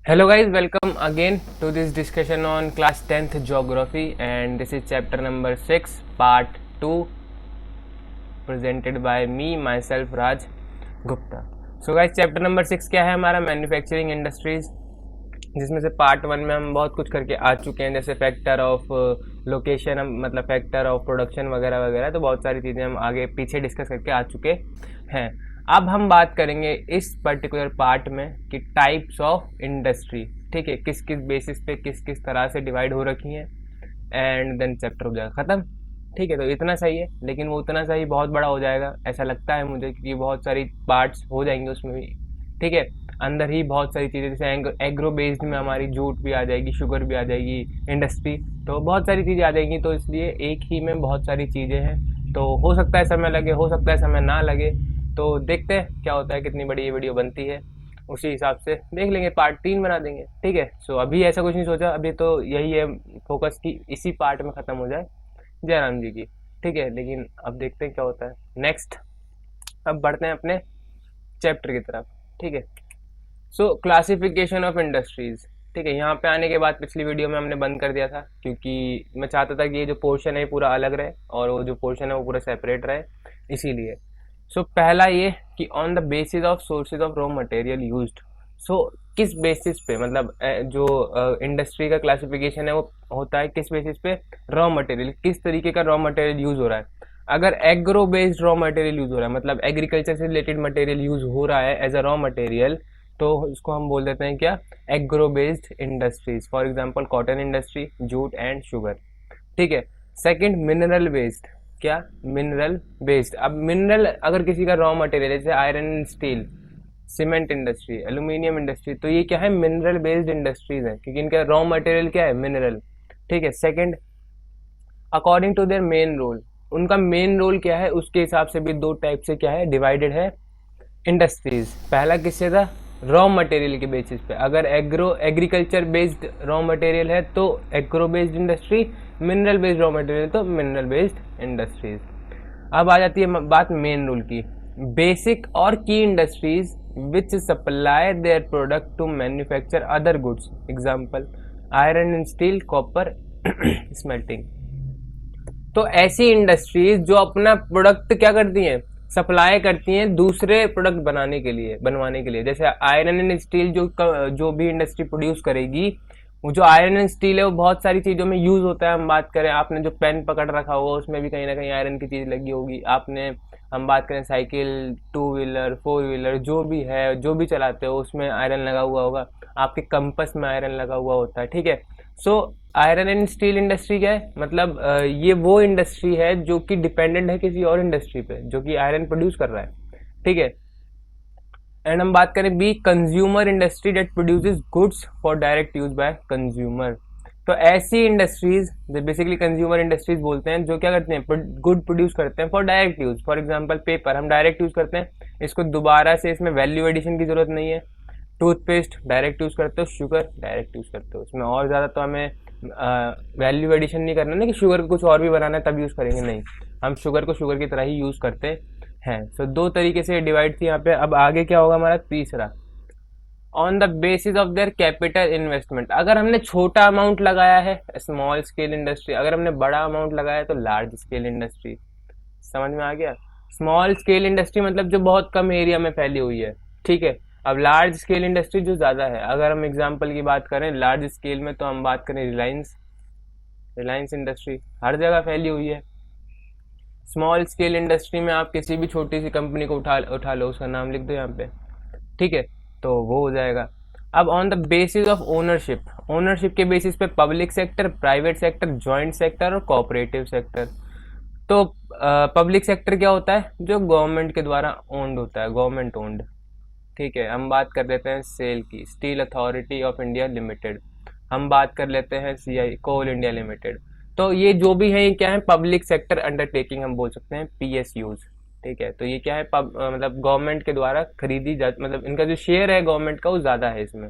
Hello guys, welcome again to this discussion on class 10th geography, and this is chapter number 6 part 2 presented by me myself Raj Gupta. So guys, chapter number 6 क्या है हमारा? Manufacturing industries, जिसमें से part 1 में हम बहुत कुछ करके आ चुके हैं, जैसे फैक्टर ऑफ लोकेशन, मतलब फैक्टर ऑफ प्रोडक्शन वगैरह वगैरह। तो बहुत सारी चीज़ें हम आगे पीछे डिस्कस करके आ चुके हैं। अब हम बात करेंगे इस पर्टिकुलर पार्ट में कि टाइप्स ऑफ इंडस्ट्री, ठीक है, किस किस बेसिस पे किस किस तरह से डिवाइड हो रखी हैं, एंड देन चैप्टर हो जाएगा ख़त्म। ठीक है, तो इतना सही है, लेकिन वो उतना सही बहुत बड़ा हो जाएगा ऐसा लगता है मुझे, क्योंकि बहुत सारी पार्ट्स हो जाएंगे उसमें भी। ठीक है, अंदर ही बहुत सारी चीज़ें, जैसे एग्रो बेस्ड में हमारी जूट भी आ जाएगी, शुगर भी आ जाएगी, इंडस्ट्री, तो बहुत सारी चीज़ें आ जाएंगी। तो इसलिए एक ही में बहुत सारी चीज़ें हैं, तो हो सकता है समय लगे, हो सकता है समय ना लगे। तो देखते हैं क्या होता है, कितनी बड़ी ये वीडियो बनती है, उसी हिसाब से देख लेंगे, पार्ट 3 बना देंगे। ठीक है, सो अभी ऐसा कुछ नहीं सोचा, अभी तो यही है फोकस की इसी पार्ट में ख़त्म हो जाए जयराम जी की। ठीक है, लेकिन अब देखते हैं क्या होता है नेक्स्ट। अब बढ़ते हैं अपने चैप्टर की तरफ। ठीक है, सो क्लासिफिकेशन ऑफ इंडस्ट्रीज। ठीक है, यहाँ पे आने के बाद पिछली वीडियो में हमने बंद कर दिया था, क्योंकि मैं चाहता था कि ये जो पोर्शन है पूरा अलग रहे और वो जो पोर्शन है वो पूरा सेपरेट रहे, इसीलिए। सो पहला ये कि on the basis of sources of raw material used. So किस बेसिस पे, मतलब जो इंडस्ट्री का क्लासिफिकेशन है वो होता है किस बेसिस पे? रॉ मटेरियल, किस तरीके का रॉ मटेरियल यूज हो रहा है। अगर agro based raw material use हो रहा है, मतलब एग्रीकल्चर से रिलेटेड मटेरियल यूज हो रहा है एज अ रॉ मटेरियल, तो उसको हम बोल देते हैं क्या? Agro based industries. For example cotton industry, jute and sugar. ठीक है, सेकंड मिनरल बेस्ड। क्या? Mineral based. अब मिनरल अगर किसी का रॉ मटेरियल, जैसे iron and steel, cement industry, aluminium industry, तो ये क्या है? मिनरल बेस्ड इंडस्ट्रीज है, क्योंकि इनका रॉ मटेरियल क्या है? मिनरल। ठीक है, second according to their main role, उनका मेन रोल क्या है उसके हिसाब से भी दो टाइप से क्या है डिवाइडेड है इंडस्ट्रीज। पहला किससे था? रॉ मटेरियल के बेसिस पे। अगर एग्रीकल्चर बेस्ड रॉ मटेरियल है तो agro based industry, mineral based raw material तो मिनरल बेस्ड इंडस्ट्रीज। अब आ जाती है बात मेन रोल की। बेसिक और की industries which supply their product to manufacture other goods, example iron and steel, copper, smelting. तो ऐसी इंडस्ट्रीज जो अपना प्रोडक्ट क्या करती हैं? सप्लाई करती हैं दूसरे प्रोडक्ट बनवाने के लिए। जैसे आयरन एंड स्टील, जो भी इंडस्ट्री प्रोड्यूस करेगी, वो जो आयरन एंड स्टील है वो बहुत सारी चीज़ों में यूज़ होता है। हम बात करें, आपने जो पेन पकड़ रखा होगा उसमें भी कहीं ना कहीं आयरन की चीज़ लगी होगी। हम बात करें cycle, two wheeler, four wheeler, जो भी है, जो भी चलाते हो उसमें आयरन लगा हुआ होगा। आपके कंपस में आयरन लगा हुआ होता है। ठीक है, so iron and steel industry क्या है? मतलब ये वो इंडस्ट्री है जो कि डिपेंडेंट है किसी और इंडस्ट्री पे जो कि आयरन प्रोड्यूस कर रहा है। ठीक है, एंड हम बात करें B, consumer industry that produces goods for direct use by consumer. तो ऐसी इंडस्ट्रीज बेसिकली कंज्यूमर इंडस्ट्रीज बोलते हैं, जो क्या करते हैं? गुड प्रोड्यूस करते हैं for direct use. For example paper हम डायरेक्ट यूज करते हैं, इसको दोबारा से इसमें वैल्यू एडिशन की जरूरत नहीं है। टूथपेस्ट डायरेक्ट यूज करते हो, शुगर डायरेक्ट यूज करते हो, उसमें और ज़्यादा तो हमें वैल्यू एडिशन नहीं करना ना कि शुगर को कुछ और भी बनाना है तब यूज़ करेंगे, नहीं, हम शुगर को शुगर की तरह ही यूज़ करते हैं। सो दो तरीके से डिवाइड थी यहाँ पे। अब आगे क्या होगा हमारा? तीसरा, on the basis of their capital investment. अगर हमने छोटा अमाउंट लगाया है स्मॉल स्केल इंडस्ट्री, अगर हमने बड़ा अमाउंट लगाया है तो लार्ज स्केल इंडस्ट्री। समझ में आ गया? स्मॉल स्केल इंडस्ट्री मतलब जो बहुत कम एरिया में फैली हुई है। ठीक है, अब लार्ज स्केल इंडस्ट्री जो ज़्यादा है। अगर हम एग्जांपल की बात करें लार्ज स्केल में, तो हम बात करें रिलायंस इंडस्ट्री हर जगह फैली हुई है। स्मॉल स्केल इंडस्ट्री में आप किसी भी छोटी सी कंपनी को उठा लो, उसका नाम लिख दो यहाँ पे। ठीक है, तो वो हो जाएगा। अब on the basis of ownership के बेसिस पे public sector, private sector, joint sector और कोऑपरेटिव सेक्टर। तो पब्लिक सेक्टर क्या होता है? जो गवर्नमेंट के द्वारा ओन्ड होता है, गवर्नमेंट ओन्ड। ठीक है, हम बात कर लेते हैं सेल की, steel authority of India limited. हम बात कर लेते हैं सीआई, कोल इंडिया लिमिटेड। तो ये जो भी है ये क्या है? पब्लिक सेक्टर अंडरटेकिंग हम बोल सकते हैं, पीएसयूज। ठीक है, तो ये क्या है? मतलब गवर्नमेंट के द्वारा खरीदी जा, मतलब इनका जो शेयर है गवर्नमेंट का वो ज़्यादा है इसमें।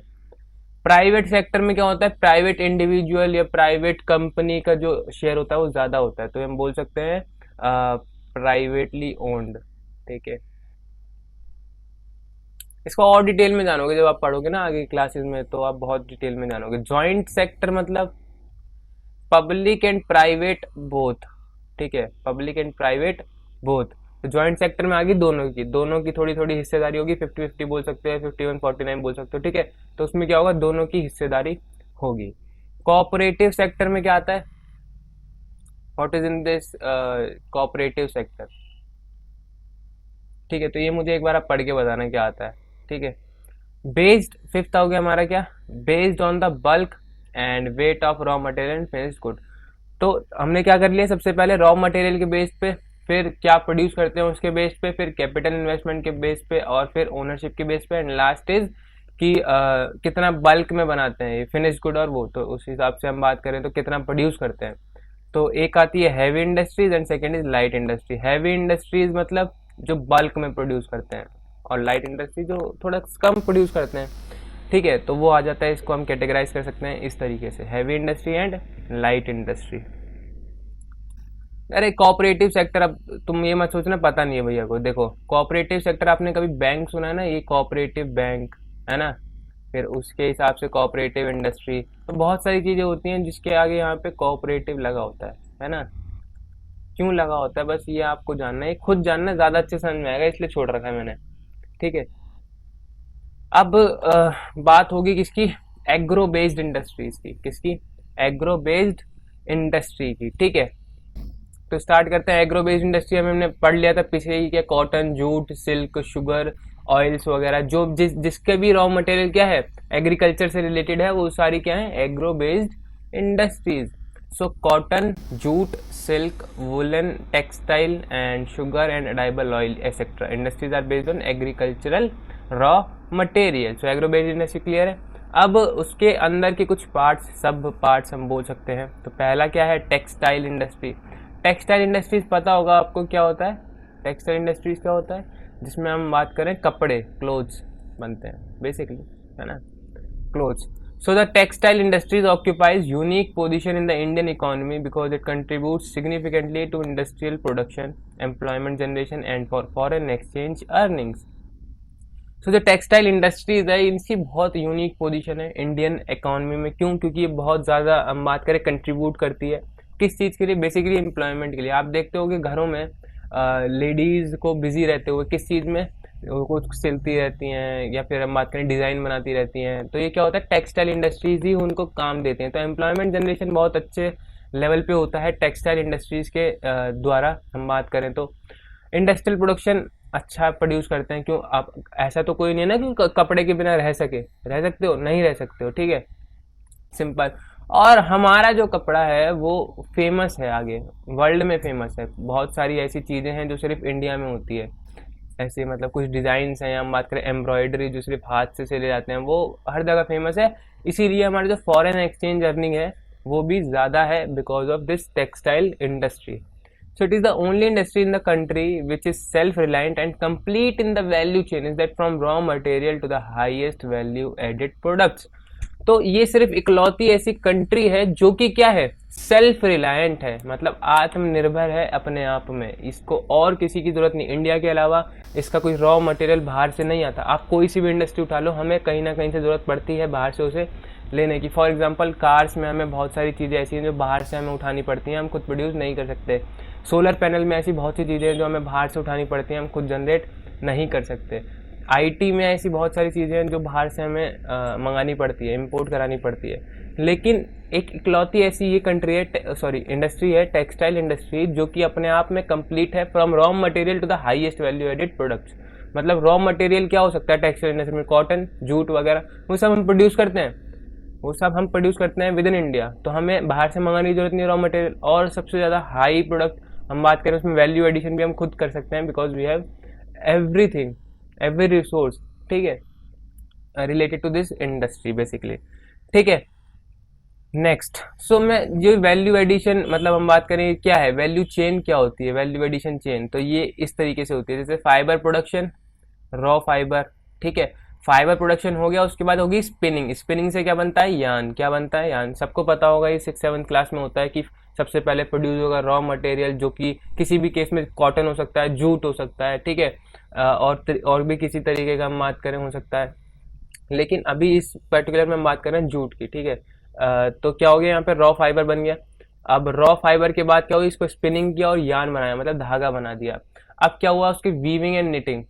प्राइवेट सेक्टर में क्या होता है? प्राइवेट इंडिविजुअल या प्राइवेट कंपनी का जो शेयर होता है वो ज़्यादा होता है, तो हम बोल सकते हैं प्राइवेटली ओन्ड। ठीक है, इसको और डिटेल में जानोगे जब आप पढ़ोगे ना आगे क्लासेस में, तो आप बहुत डिटेल में जानोगे। जॉइंट सेक्टर मतलब पब्लिक एंड प्राइवेट बोथ, ठीक है, पब्लिक एंड प्राइवेट बोथ। तो ज्वाइंट सेक्टर में आ गई दोनों की थोड़ी थोड़ी हिस्सेदारी होगी, 50-50 बोल सकते हो, 51-49 बोल सकते हो, ठीक है। तो उसमें क्या होगा, दोनों की हिस्सेदारी होगी। कोऑपरेटिव सेक्टर में क्या आता है, what is in this cooperative sector, ठीक है। तो ये मुझे एक बार आप पढ़ के बताना क्या आता है, ठीक है। बेस्ड, फिफ्थ हो गया हमारा क्या, based on the bulk and weight of raw material and finished good. तो हमने क्या कर लिया, सबसे पहले रॉ मटेरियल के बेस पे, फिर क्या प्रोड्यूस करते हैं उसके बेस पे, फिर कैपिटल इन्वेस्टमेंट के बेस पे, और फिर ओनरशिप के बेस पे, एंड लास्ट इज कि कितना बल्क में बनाते हैं ये फिनिश गुड और वो। तो उस हिसाब से हम बात करें तो कितना प्रोड्यूस करते हैं। तो एक आती है heavy industries and second is light industry. Heavy industries मतलब जो बल्क में प्रोड्यूस करते हैं, और लाइट इंडस्ट्री जो थोड़ा कम प्रोड्यूस करते हैं, ठीक है। तो वो आ जाता है, इसको हम कैटेगराइज कर सकते हैं इस तरीके से, heavy industry and light industry. अरे कोऑपरेटिव सेक्टर, अब तुम ये मत सोचना पता नहीं है भैया को। देखो कोऑपरेटिव सेक्टर, आपने कभी बैंक सुना है ना, ये कोऑपरेटिव बैंक है ना, फिर उसके हिसाब से कोऑपरेटिव इंडस्ट्री, तो बहुत सारी चीजें होती हैं जिसके आगे यहाँ पे कोऑपरेटिव लगा होता है ना। क्यों लगा होता है, बस ये आपको जानना है, खुद जानना ज्यादा अच्छे समझ में आएगा, इसलिए छोड़ रखा है मैंने, ठीक है। अब बात होगी किसकी, एग्रो बेस्ड इंडस्ट्रीज की, किसकी, एग्रो बेस्ड इंडस्ट्री की, ठीक है। तो स्टार्ट करते हैं। एग्रो बेस्ड इंडस्ट्री हमने पढ़ लिया था पीछे ही, क्या, cotton, jute, silk, sugar, oils वगैरह, जो जिसके भी रॉ मटेरियल क्या है, एग्रीकल्चर से रिलेटेड है, वो सारी क्या है, agro based industries. So cotton, jute, silk, woollen, textile and sugar and edible oil etcetera industries are based on agricultural raw material. So agro based industry clear है। अब उसके अंदर के कुछ पार्ट्स, सब पार्ट्स हम बोल सकते हैं। तो पहला क्या है, टेक्सटाइल इंडस्ट्री। टेक्सटाइल इंडस्ट्रीज पता होगा आपको क्या होता है, टेक्सटाइल इंडस्ट्रीज क्या होता है, जिसमें हम बात करें कपड़े, क्लोथ्स बनते हैं बेसिकली, है ना, clothes. So the textile industries occupies unique position in the Indian economy because it contributes significantly to industrial production, employment generation and for foreign exchange earnings. So जो टेक्सटाइल इंडस्ट्रीज है, इनकी बहुत unique position है Indian economy में। क्यों, क्योंकि ये बहुत ज़्यादा हम बात करें कंट्रीब्यूट करती है किस चीज़ के लिए, बेसिकली एम्प्लॉयमेंट के लिए। आप देखते हो कि घरों में लेडीज़ को बिजी रहते हुए किस चीज़ में, वो कुछ सिलती रहती हैं, या फिर हम बात करें डिज़ाइन बनाती रहती हैं। तो ये क्या होता है, टेक्सटाइल इंडस्ट्रीज ही उनको काम देते हैं। तो एम्प्लॉयमेंट जनरेशन बहुत अच्छे लेवल पे होता है टेक्सटाइल इंडस्ट्रीज के द्वारा। हम बात करें तो इंडस्ट्रियल प्रोडक्शन अच्छा प्रोड्यूस करते हैं। क्यों, आप ऐसा तो कोई नहीं है ना कि कपड़े के बिना रह सकते हो, नहीं रह सकते हो, ठीक है, सिंपल। और हमारा जो कपड़ा है वो फेमस है, आगे वर्ल्ड में फेमस है। बहुत सारी ऐसी चीज़ें हैं जो सिर्फ इंडिया में होती है, ऐसे मतलब कुछ डिज़ाइंस हैं, हम बात करें एम्ब्रॉयडरी जो सिर्फ हाथ से सिले जाते हैं, वो हर जगह फेमस है। इसीलिए हमारी जो फॉरेन एक्सचेंज अर्निंग है वो भी ज़्यादा है because of this textile industry. So it is the only industry in the country which is self-reliant and complete in the value chain, is that from raw material to the highest value added products। तो ये सिर्फ इकलौती ऐसी country है जो कि क्या है, सेल्फ रिलायंट है, मतलब आत्मनिर्भर है अपने आप में, इसको और किसी की जरूरत नहीं। इंडिया के अलावा इसका कोई रॉ मटेरियल बाहर से नहीं आता। आप कोई सी भी इंडस्ट्री उठा लो, हमें कहीं ना कहीं से जरूरत पड़ती है बाहर से उसे लेने की। फॉर एग्जांपल कार्स में हमें बहुत सारी चीज़ें ऐसी हैं जो बाहर से हमें उठानी पड़ती हैं, हम खुद प्रोड्यूस नहीं कर सकते। सोलर पैनल में ऐसी बहुत सी चीज़ें हैं जो हमें बाहर से उठानी पड़ती हैं, हम खुद जनरेट नहीं कर सकते। आईटी में ऐसी बहुत सारी चीज़ें हैं जो बाहर से हमें मंगानी पड़ती है, इंपोर्ट करानी पड़ती है। लेकिन एक इकलौती ऐसी ये कंट्री है, इंडस्ट्री है, टेक्सटाइल इंडस्ट्री, जो कि अपने आप में कंप्लीट है, from raw material to the highest value added products. मतलब रॉ मटेरियल क्या हो सकता है टेक्सटाइल इंडस्ट्री में, कॉटन, जूट वगैरह, वो सब हम प्रोड्यूस करते हैं, विद इन इंडिया। तो हमें बाहर से मंगाने की जरूरत नहीं रॉ मटेरियल। और सबसे ज़्यादा हाई प्रोडक्ट हम बात करें, उसमें वैल्यू एडिशन भी हम खुद कर सकते हैं, because we have everything, every resource, ठीक है, related to this industry basically, ठीक है। नेक्स्ट, सो मैं जो वैल्यू एडिशन, मतलब हम बात करें क्या है, वैल्यू चेन क्या होती है, वैल्यू एडिशन चेन, तो ये इस तरीके से होती है। जैसे फाइबर प्रोडक्शन, रॉ फाइबर, ठीक है, फाइबर प्रोडक्शन हो गया, उसके बाद होगी स्पिनिंग। स्पिनिंग से क्या बनता है, यान। क्या बनता है, यान। सबको पता होगा, ये 6-7 क्लास में होता है कि सबसे पहले प्रोड्यूस होगा रॉ मटेरियल, जो कि किसी भी केस में कॉटन हो सकता है, जूट हो सकता है, ठीक है, और भी किसी तरीके का हम बात करें हो सकता है, लेकिन अभी इस पर्टिकुलर में हम बात कर रहे हैं जूट की, ठीक है। तो क्या हो गया, यहाँ पे रॉ फाइबर बन गया। अब रॉ फाइबर के बाद क्या हुआ, इसको स्पिनिंग किया और यार्न बनाया, मतलब धागा बना दिया। अब क्या हुआ, उसकी वीविंग एंड निटिंग,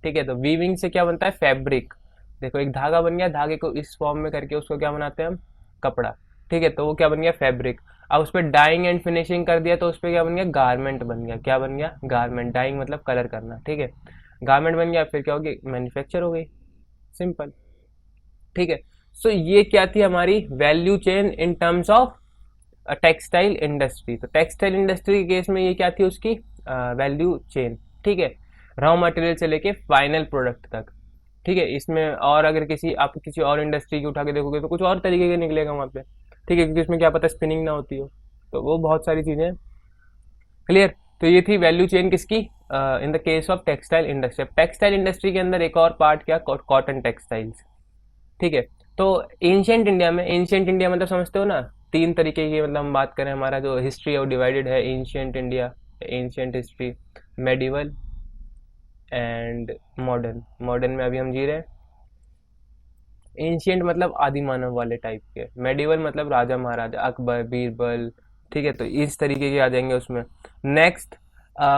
ठीक है। तो वीविंग से क्या बनता है, फैब्रिक। देखो एक धागा बन गया, धागे को इस फॉर्म में करके उसको क्या बनाते हैं हम, कपड़ा, ठीक है। तो वो क्या बन गया, फैब्रिक। अब उस पर डाइंग एंड फिनिशिंग कर दिया तो उस पर क्या बन गया, गारमेंट बन गया। क्या बन गया, गारमेंट। डाइंग मतलब कलर करना, ठीक है। गारमेंट बन गया, फिर क्या हो गया, मैन्युफैक्चर हो गई, सिंपल, ठीक है। सो ये क्या थी हमारी value chain in terms of textile industry. तो टेक्सटाइल इंडस्ट्री के केस में ये क्या थी, उसकी वैल्यू चेन, ठीक है, रॉ मटेरियल से लेके फाइनल प्रोडक्ट तक, ठीक है। इसमें और अगर आप किसी और इंडस्ट्री की उठा के देखोगे तो कुछ और तरीके का निकलेगा वहाँ पे, ठीक है, क्योंकि इसमें क्या पता स्पिनिंग ना होती हो, तो वो बहुत सारी चीज़ें, क्लियर। तो ये थी वैल्यू चेन किसकी, in the case of textile industry. Textile industry के अंदर एक और पार्ट क्या, कॉटन टेक्सटाइल्स, ठीक है। तो एंशियंट इंडिया में, एंशियंट इंडिया मतलब समझते हो ना, तीन तरीके की, मतलब हम बात करें हमारा जो हिस्ट्री है वो डिवाइडेड है, ancient India, ancient history, medieval and modern. Modern में अभी हम जी रहे हैं। एंशियंट मतलब आदि मानव वाले टाइप के, मेडिवल मतलब राजा महाराजा, अकबर, बीरबल, ठीक है। तो इस तरीके के आ जाएंगे उसमें। Next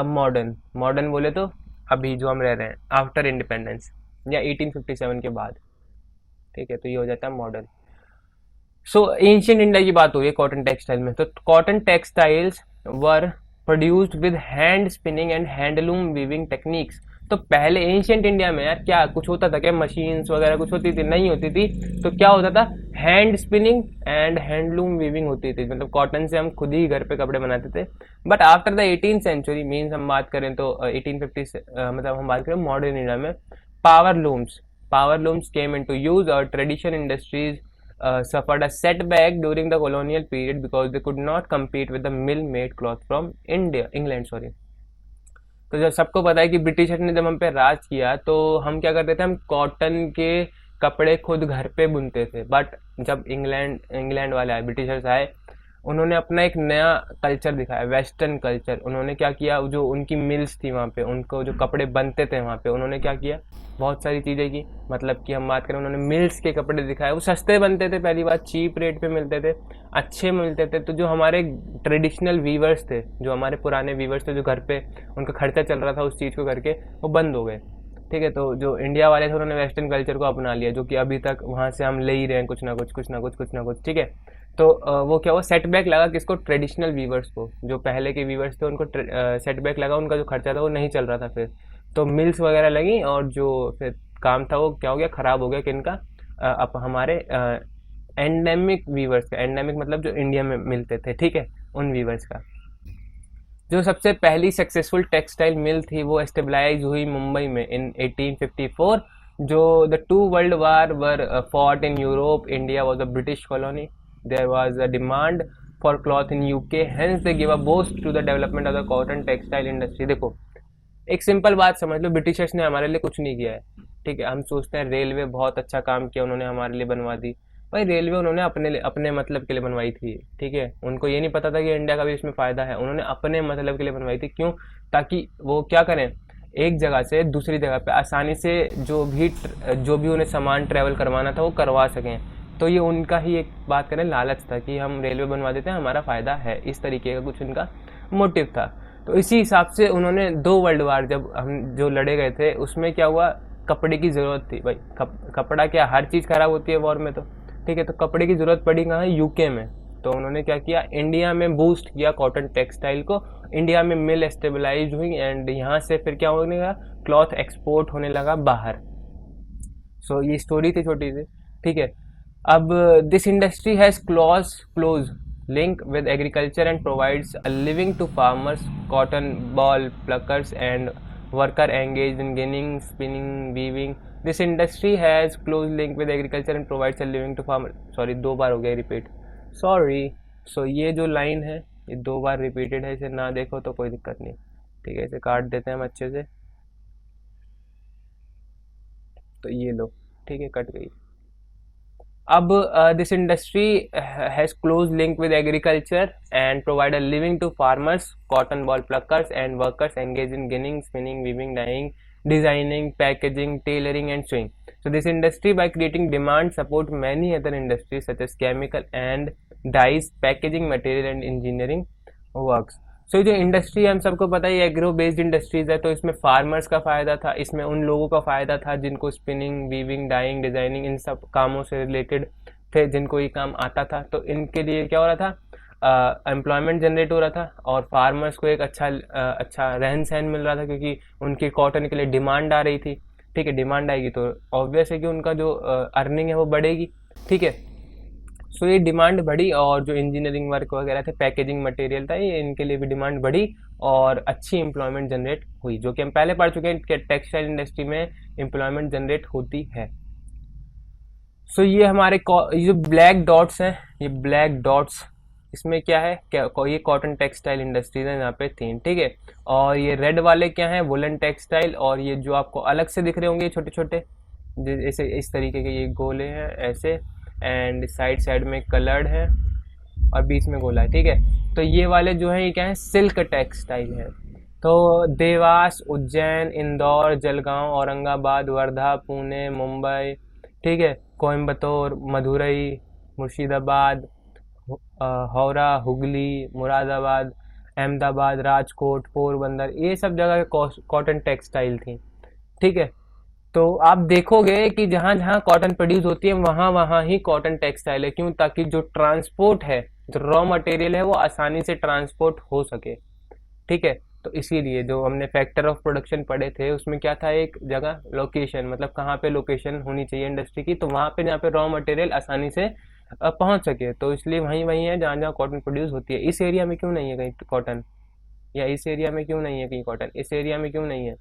modern. मॉडर्न बोले तो अभी जो हम रह रहे हैं आफ्टर इंडिपेंडेंस या 1857 के बाद, ठीक है। तो ये हो जाता है मॉडर्न। सो एंशियंट इंडिया की बात हो रही है कॉटन टेक्सटाइल में, तो cotton textiles were produced with hand spinning and handloom weaving techniques. तो पहले एंशियंट इंडिया में यार क्या कुछ होता था क्या, मशीन्स वगैरह कुछ होती थी, नहीं होती थी। तो क्या होता था, hand spinning and handloom weaving होती थी, मतलब कॉटन से हम खुद ही घर पे कपड़े बनाते थे। But after the 18th century, means हम बात करें तो 1850 से मतलब हम बात करें मॉडर्न इंडिया में, power looms, power looms came into use और tradition industries suffered a setback during the colonial period because they could not compete with the mill-made cloth from England, sorry। तो जब सबको पता है कि ब्रिटिशर्स ने जब हम पे राज किया तो हम क्या करते थे, हम कॉटन के कपड़े खुद घर पे बुनते थे। बट जब इंग्लैंड वाले आए, ब्रिटिशर्स आए, उन्होंने अपना एक नया कल्चर दिखाया, वेस्टर्न कल्चर। उन्होंने क्या किया, जो उनकी मिल्स थी वहाँ पे, उनको जो कपड़े बनते थे वहाँ पे, उन्होंने क्या किया, बहुत सारी चीज़ें की। मतलब कि हम बात करें, उन्होंने मिल्स के कपड़े दिखाए, वो सस्ते बनते थे, पहली बात चीप रेट पे मिलते थे, अच्छे मिलते थे। तो जो हमारे ट्रेडिशनल वीवर्स थे, जो हमारे पुराने वीवर्स थे, जो घर पे उनका खर्चा चल रहा था उस चीज़ को करके, वो बंद हो गए, ठीक है। तो जो इंडिया वाले थे उन्होंने वेस्टर्न कल्चर को अपना लिया, जो कि अभी तक वहाँ से हम ले ही रहे हैं, कुछ ना कुछ, कुछ ना कुछ, कुछ ना कुछ, ठीक है। तो वो क्या हुआ, सेटबैक लगा किसको, ट्रेडिशनल वीवर्स को। जो पहले के वीवर्स थे उनको सेटबैक लगा, उनका जो खर्चा था वो नहीं चल रहा था फिर। तो मिल्स वगैरह लगी और जो फिर काम था वो क्या हो गया, ख़राब हो गया। किनका, अब हमारे एंडेमिक वीवर्स का। एंडेमिक मतलब जो इंडिया में मिलते थे, ठीक है, उन वीवर्स का। जो सबसे पहली सक्सेसफुल टेक्सटाइल मिल थी वो एस्टेब्लाइज हुई मुंबई में इन 1854। जो the two world war were fought in Europe, India was a British colony, there was a demand for cloth in UK, hence they give a boost to the development of the cotton textile industry. देखो एक simple बात समझ लो, Britishers ने हमारे लिए कुछ नहीं किया है, ठीक है। हम सोचते हैं रेलवे बहुत अच्छा काम किया, उन्होंने हमारे लिए बनवा दी। भाई रेलवे उन्होंने अपने मतलब के लिए बनवाई थी, ठीक है। उनको ये नहीं पता था कि इंडिया का भी इसमें फ़ायदा है, उन्होंने अपने मतलब के लिए बनवाई थी। क्यों, ताकि वो क्या करें, एक जगह से दूसरी जगह पे आसानी से जो भी उन्हें सामान ट्रैवल करवाना था वो करवा सकें। तो ये उनका ही एक बात करें लालच था कि हम रेलवे बनवा देते हैं, हमारा फ़ायदा है, इस तरीके का कुछ उनका मोटिव था। तो इसी हिसाब से उन्होंने 2 वर्ल्ड वार जब हम जो लड़े गए थे उसमें क्या हुआ, कपड़े की ज़रूरत थी भाई। कपड़ा क्या, हर चीज़ खराब होती है वॉर में, तो ठीक है। तो कपड़े की ज़रूरत पड़ी कहाँ, यूके में। तो उन्होंने क्या किया, इंडिया में बूस्ट किया कॉटन टेक्सटाइल को, इंडिया में मिल एस्टेबलाइज हुई एंड यहाँ से फिर क्या होने लगा, क्लॉथ एक्सपोर्ट होने लगा बाहर। सो ये स्टोरी थी छोटी सी, ठीक है। अब this industry has close link with agriculture and provides a living to farmers, cotton ball pluckers and worker engaged in ginning, spinning, weaving. This industry has close link with agriculture and provides a living to farmers. Sorry, 2 बार हो गया repeat, sorry. सो ये जो line है ये 2 बार repeated है, इसे ना देखो तो कोई दिक्कत नहीं, ठीक है। इसे काट देते हैं हम अच्छे से, तो ये लो, ठीक है, कट गई। अब this industry has close link with agriculture and provide a living to farmers, cotton boll pluckers and workers engage in ginning, spinning, weaving, dyeing, designing, packaging, tailoring and sewing. So this industry by creating demand support many other industries such as chemical and dyes, packaging material and engineering works. So जो industry हम सबको पता है agro based industries है, तो इसमें farmers का फायदा था, इसमें उन लोगों का फायदा था जिनको स्पिनिंग, वीविंग, डाइंग, डिजाइनिंग इन सब कामों से रिलेटेड थे, जिनको ये काम आता था, तो इनके लिए क्या हो रहा था, एम्प्लॉयमेंट जनरेट हो रहा था और फार्मर्स को एक अच्छा रहन सहन मिल रहा था, क्योंकि उनकी कॉटन के लिए डिमांड आ रही थी। ठीक है, डिमांड आएगी तो ऑब्वियस है कि उनका जो अर्निंग है वो बढ़ेगी। ठीक है, सो ये डिमांड बढ़ी और जो इंजीनियरिंग वर्क वगैरह थे, पैकेजिंग मटेरियल था, ये इनके लिए भी डिमांड बढ़ी और अच्छी एम्प्लॉयमेंट जनरेट हुई, जो कि हम पहले पढ़ चुके हैं कि टेक्सटाइल इंडस्ट्री में एम्प्लॉयमेंट जनरेट होती है। सो ये हमारे ये जो ब्लैक डॉट्स हैं, ये ब्लैक डॉट्स इसमें क्या है, ये कॉटन टेक्सटाइल इंडस्ट्रीज है, यहाँ पे 3। ठीक है, और ये रेड वाले क्या है, वुलन टेक्सटाइल, और ये जो आपको अलग से दिख रहे होंगे छोटे छोटे जैसे इस तरीके के ये गोले हैं ऐसे, एंड साइड साइड में कलर्ड है और बीच में गोला है। ठीक है, तो ये वाले जो है ये क्या है, सिल्क टेक्सटाइल है। तो देवास, उज्जैन, इंदौर, जलगांव, औरंगाबाद, वर्धा, पुणे, मुंबई, ठीक है, कोयम्बतौर, मदुरई, मुर्शिदाबाद, हावड़ा, हुगली, मुरादाबाद, अहमदाबाद, राजकोट, पोरबंदर, ये सब जगह कॉटन टेक्सटाइल थी। ठीक है, तो आप देखोगे कि जहाँ जहाँ कॉटन प्रोड्यूस होती है वहाँ वहाँ ही कॉटन टेक्सटाइल है। क्यों? ताकि जो ट्रांसपोर्ट है, जो रॉ मटेरियल है, वो आसानी से ट्रांसपोर्ट हो सके। ठीक है, तो इसीलिए जो हमने फैक्टर ऑफ प्रोडक्शन पढ़े थे उसमें क्या था, एक जगह लोकेशन, मतलब कहाँ पे लोकेशन होनी चाहिए इंडस्ट्री की, तो वहाँ पे जहाँ पे रॉ मटेरियल आसानी से पहुँच सके, तो इसलिए वहीं वहीं है जहाँ जहाँ कॉटन प्रोड्यूस होती है। इस एरिया में क्यों नहीं है कहीं कॉटन, या इस एरिया में क्यों नहीं है कहीं कॉटन, इस एरिया में क्यों नहीं है,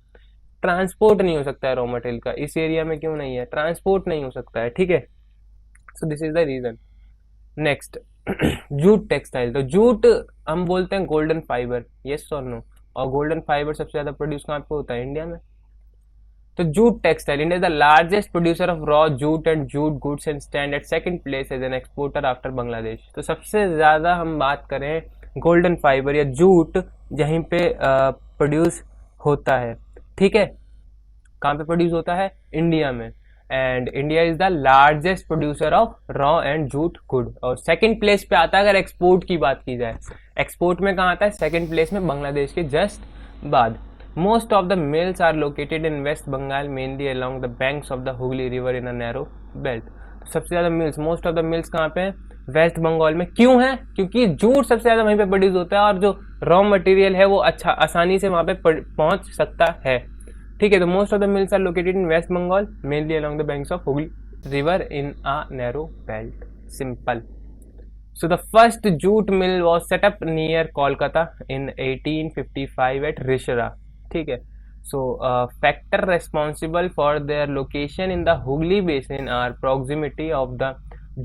ट्रांसपोर्ट नहीं हो सकता है रॉ मटेरियल का, इस एरिया में क्यों नहीं है, ट्रांसपोर्ट नहीं हो सकता है। ठीक है, so this is the reason. Next, jute textile. तो जूट हम बोलते हैं गोल्डन फाइबर, यस और नो, और गोल्डन फाइबर सबसे ज्यादा प्रोड्यूस कहाँ पे होता है, इंडिया में। तो jute textile, India is the largest producer of raw jute and jute goods and stand at second place as an exporter after Bangladesh. तो सबसे ज्यादा हम बात करें गोल्डन फाइबर या जूट, यहीं पे प्रोड्यूस होता है। ठीक है, कहाँ पे प्रोड्यूस होता है, इंडिया में, and India is the largest producer of raw and jute good. और सेकंड प्लेस पे आता है अगर एक्सपोर्ट की बात की जाए, एक्सपोर्ट में कहाँ आता है, सेकंड प्लेस में, बांग्लादेश के जस्ट बाद। Most of the mills are located in West Bengal, mainly along the banks of the Hooghly river in a narrow belt. सबसे ज्यादा mills, most of the mills कहाँ पे, वेस्ट बंगाल में। क्यों है, क्योंकि जूट सबसे ज्यादा वहीं पे प्रोड्यूस होता है और जो रॉ मटेरियल है वो अच्छा आसानी से वहां पे पहुंच सकता है। ठीक है, तो most of the mills are located in West Bengal, mainly along the banks of Hooghly river in a narrow belt. Simple. So the first jute mill was set up near Kolkata in 1855 at Rishra. ठीक है, so factor responsible for their location in the Hooghly basin are proximity of the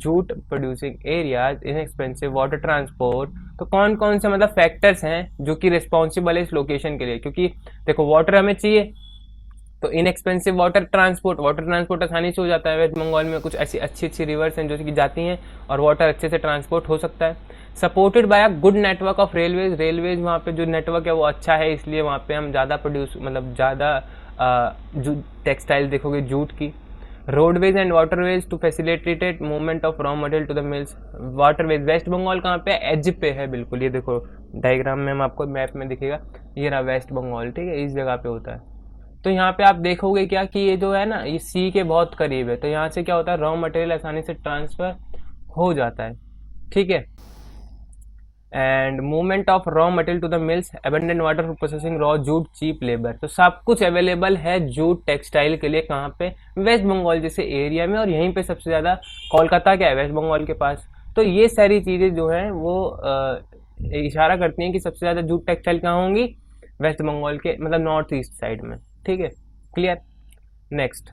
jute producing areas, inexpensive water transport। तो कौन कौन से मतलब factors हैं जो कि रिस्पॉन्सिबल है इस लोकेशन के लिए, क्योंकि देखो वाटर हमें चाहिए, तो इनएक्सपेंसिव वाटर ट्रांसपोर्ट आसानी से हो जाता है। वेस्ट बंगाल में कुछ ऐसी अच्छी अच्छी रिवर्स हैं जो कि जाती हैं और वाटर अच्छे से ट्रांसपोर्ट हो सकता है। Supported by a good network of railways वहाँ पे जो नेटवर्क है वो अच्छा है, इसलिए वहाँ पे हम ज़्यादा प्रोड्यूस मतलब ज़्यादा टेक्सटाइल देखोगे जूट की। Roadways and waterways to facilitate movement of raw material to the mills. Waterways West Bengal कहाँ पे, एज पे है बिल्कुल, ये देखो डायग्राम में हम आपको मैप में दिखेगा, ये रहा वेस्ट बंगाल। ठीक है, इस जगह पे होता है। तो यहाँ पे आप देखोगे क्या कि ये जो है ना, ये सी के बहुत करीब है, तो यहाँ से क्या होता है, रॉ मटेरियल आसानी से ट्रांसफर हो जाता है। ठीक है, and movement of raw material to the mills, abundant water for processing raw jute, cheap labour. तो सब कुछ अवेलेबल है जूट टेक्सटाइल के लिए, कहाँ पे, वेस्ट बंगाल जैसे एरिया में, और यहीं पे सबसे ज्यादा कोलकाता क्या है, वेस्ट बंगाल के पास। तो ये सारी चीजें जो है वो इशारा करती हैं कि सबसे ज्यादा जूट टेक्सटाइल कहाँ होंगी, वेस्ट बंगाल के मतलब नॉर्थ ईस्ट साइड में। ठीक है, clear. Next,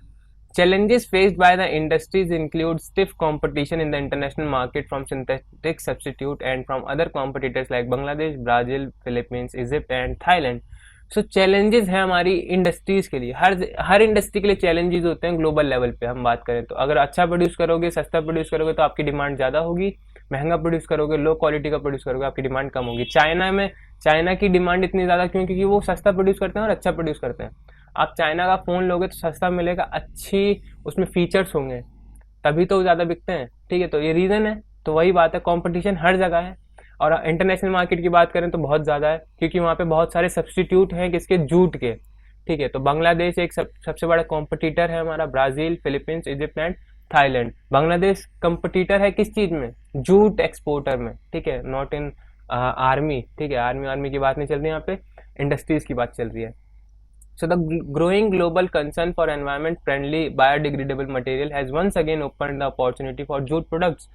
challenges faced by the industries include stiff competition in the international market from synthetic substitute and from other competitors like Bangladesh, Brazil, Philippines, Egypt and Thailand. So challenges है हमारी industries के लिए, हर industry के लिए challenges होते हैं global level पे हम बात करें तो। अगर अच्छा प्रोड्यूस करोगे, सस्ता प्रोड्यूस करोगे तो आपकी डिमांड ज़्यादा होगी, महंगा प्रोड्यूस करोगे, लो क्वालिटी का प्रोड्यूस करोगे, आपकी डिमांड कम होगी। चाइना की डिमांड इतनी ज़्यादा क्यों? क्योंकि वो सस्ता प्रोड्यूस करते हैं और अच्छा प्रोड्यूस करते हैं। आप चाइना का फ़ोन लोगे तो सस्ता मिलेगा, अच्छी उसमें फीचर्स होंगे, तभी तो ज़्यादा बिकते हैं, ठीक है। तो ये रीज़न है। तो वही बात है, कंपटीशन हर जगह है। और इंटरनेशनल मार्केट की बात करें तो बहुत ज़्यादा है, क्योंकि वहाँ पे बहुत सारे सब्सटीट्यूट हैं किसके? जूट के, ठीक है। तो बांग्लादेश एक सबसे बड़ा कॉम्पिटिटर है हमारा, Brazil, Philippines, Egypt and Thailand. Bangladesh competitor है किस चीज़ में? जूट एक्सपोर्टर में, ठीक है, नॉट इन आर्मी, ठीक है। आर्मी की बात नहीं चल रही यहाँ पे, इंडस्ट्रीज़ की बात चल रही है। So the growing global concern for environment-friendly biodegradable material has once again opened the opportunity for jute products.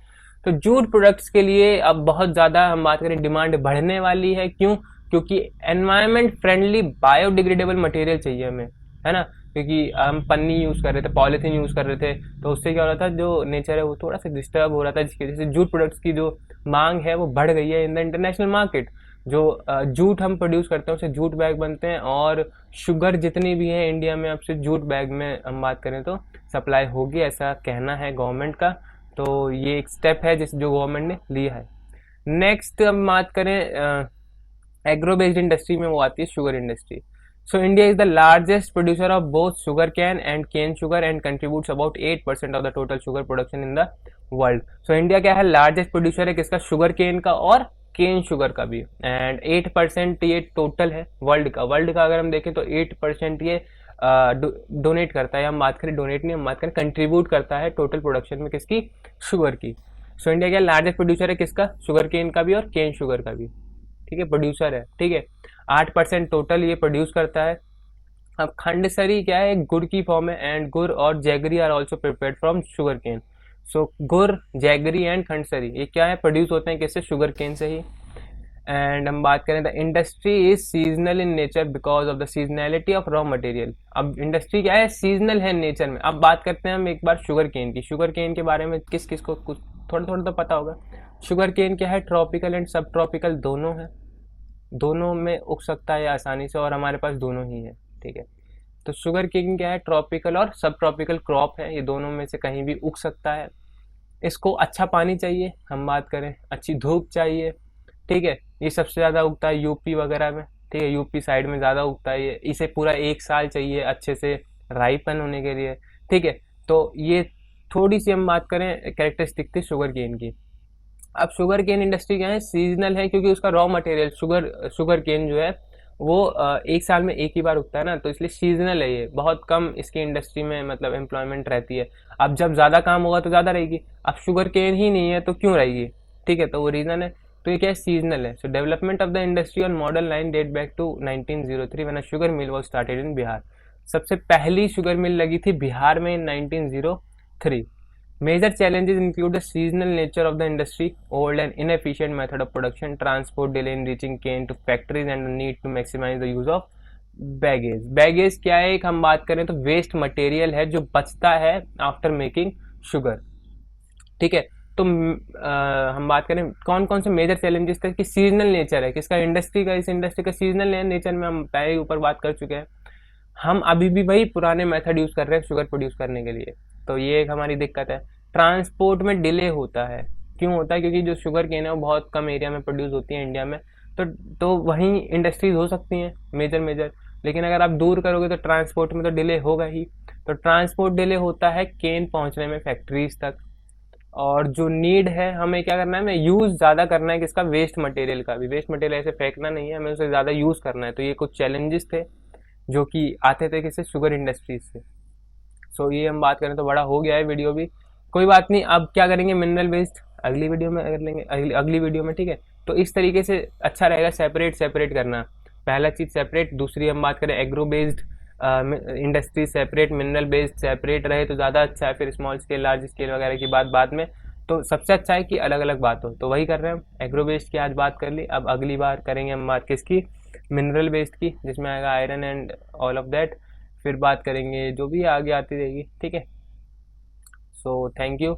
तो जूट प्रोडक्ट्स के लिए अब बहुत ज़्यादा हम बात करें डिमांड बढ़ने वाली है। क्यों? क्योंकि एनवायरमेंट फ्रेंडली बायोडिग्रेडेबल मटेरियल चाहिए हमें, है ना। क्योंकि हम पन्नी यूज़ कर रहे थे, पॉलीथीन यूज़ कर रहे थे, तो उससे क्या हो रहा था, जो नेचर है वो थोड़ा सा डिस्टर्ब हो रहा था, जिसकी वजह से जूट प्रोडक्ट्स की जो मांग है वो बढ़ गई है इन द इंटरनेशनल मार्केट। जो जूट हम प्रोड्यूस करते हैं उससे जूट बैग बनते हैं, और शुगर जितनी भी है इंडिया में अब से जूट बैग में हम बात करें तो सप्लाई होगी, ऐसा कहना है गवर्नमेंट का। तो ये एक स्टेप है जो गवर्नमेंट ने लिया है। नेक्स्ट हम बात करें एग्रो बेस्ड इंडस्ट्री में, वो आती है sugar industry. So India is the largest producer of both sugar cane and cane sugar and contributes about 8% of the total sugar production in the world. So India क्या है? Largest producer है किसका? Sugar cane का और cane sugar का भी। And 8% ये total है वर्ल्ड का अगर हम देखें तो 8% ये डोनेट करता है। हम बात करें डोनेट नहीं, हम बात करें कंट्रीब्यूट करता है टोटल प्रोडक्शन में किसकी? शुगर की। सो इंडिया क्या लार्जेस्ट प्रोड्यूसर है किसका? शुगर केन का भी और केन शुगर का भी, ठीक है, प्रोड्यूसर है, ठीक है। 8% टोटल ये प्रोड्यूस करता है। अब खंडसरी क्या है? एक गुड़ की फॉर्म है, एंड गुड़ और jaggery are also prepared from sugar cane. So gur, jaggery and खंडसरी ये क्या है? प्रोड्यूस होते हैं किससे? शुगर केन से ही। एंड हम बात करें the industry is seasonal in nature because of the seasonality of raw material. अब इंडस्ट्री क्या है? सीजनल है नेचर में। अब बात करते हैं हम एक बार शुगर केन की। शुगर केन के बारे में किस किस को कुछ थोड़ा थोड़ा तो पता होगा। शुगर केन क्या है? ट्रॉपिकल एंड सब ट्रॉपिकल दोनों है, दोनों में उग सकता है आसानी से, और हमारे पास दोनों ही है, ठीक है। तो शुगर केन क्या है? ट्रॉपिकल और सब ट्रॉपिकल क्रॉप है, ये दोनों में से कहीं भी उग सकता है। इसको अच्छा पानी चाहिए, हम बात करें अच्छी धूप चाहिए, ठीक है। ये सबसे ज़्यादा उगता है यूपी वगैरह में, ठीक है, यूपी साइड में ज़्यादा उगता है ये। इसे पूरा 1 साल चाहिए अच्छे से राइपन होने के लिए, ठीक है। तो ये थोड़ी सी हम बात करें कैरेक्टरिस्टिक थी शुगर केन की। अब शुगर केन इंडस्ट्री क्या है? सीजनल है, क्योंकि उसका रॉ मटेरियल शुगर केन जो है वो 1 साल में एक ही बार उगता है ना, तो इसलिए सीजनल है ये। बहुत कम इसकी इंडस्ट्री में मतलब एम्प्लॉयमेंट रहती है। अब जब ज़्यादा काम होगा तो ज़्यादा रहेगी। अब शुगर केन ही नहीं है तो क्यों रहेगी, ठीक है। तो वो रीज़न है। तो ये क्या है? सीजनल है। So development of the industry on model line date back to 1903 when a sugar mill was started in Bihar. सबसे पहली शुगर मिल लगी थी बिहार में इन 1903। Major challenges include the seasonal nature of the industry, old and inefficient method of production, transport delay in reaching cane to factories, and the need to maximize the use of baggage. Baggage क्या है? एक हम बात करें तो waste material है जो बचता है आफ्टर मेकिंग शुगर, ठीक है। तो हम बात करें कौन कौन से मेजर चैलेंजेस थे कि सीजनल नेचर है किसका? इंडस्ट्री का। इस इंडस्ट्री का सीजनल नेचर में हम पहले ही ऊपर बात कर चुके हैं। हम अभी भी वही पुराने मेथड यूज़ कर रहे हैं शुगर प्रोड्यूस करने के लिए, तो ये एक हमारी दिक्कत है। ट्रांसपोर्ट में डिले होता है। क्यों होता है? क्योंकि जो शुगर केन है वो बहुत कम एरिया में प्रोड्यूस होती है इंडिया में, तो वहीं इंडस्ट्रीज हो सकती हैं मेजर, लेकिन अगर आप दूर करोगे तो ट्रांसपोर्ट में तो डिले होगा ही। तो ट्रांसपोर्ट डिले होता है केन पहुंचने में फैक्ट्रीज तक। और जो नीड है, हमें क्या करना है? हमें यूज़ ज़्यादा करना है किसका? वेस्ट मटेरियल का भी। वेस्ट मटेरियल ऐसे फेंकना नहीं है, हमें उसे ज़्यादा यूज़ करना है। तो ये कुछ चैलेंजेस थे जो कि आते थे किससे? शुगर इंडस्ट्रीज से। सो ये हम बात करें तो बड़ा हो गया है वीडियो भी, कोई बात नहीं। अब क्या करेंगे? मिनरल वेस्ट अगली वीडियो में कर लेंगे, अगली वीडियो में, ठीक है। तो इस तरीके से अच्छा रहेगा सेपरेट करना। पहला चीज़ सेपरेट, दूसरी हम बात करें agro based industry separate, mineral based separate रहे तो ज़्यादा अच्छा है। फिर स्मॉल स्केल, लार्ज स्केल वगैरह की बात बाद में। तो सबसे अच्छा है कि अलग अलग बात हो, तो वही कर रहे हैं हम। एग्रो बेस्ड की आज बात कर ली, अब अगली बार करेंगे हम बात किसकी? मिनरल बेस्ड की, जिसमें आएगा iron and all of that. फिर बात करेंगे जो भी आगे आती रहेगी, ठीक है। So thank you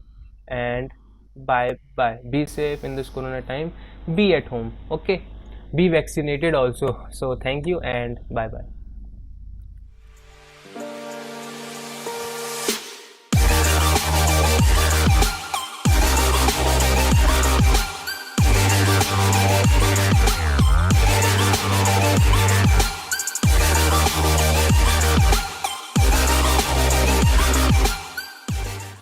and bye bye, be safe in this corona time, be at home, okay. be vaccinated also. So thank you and bye bye.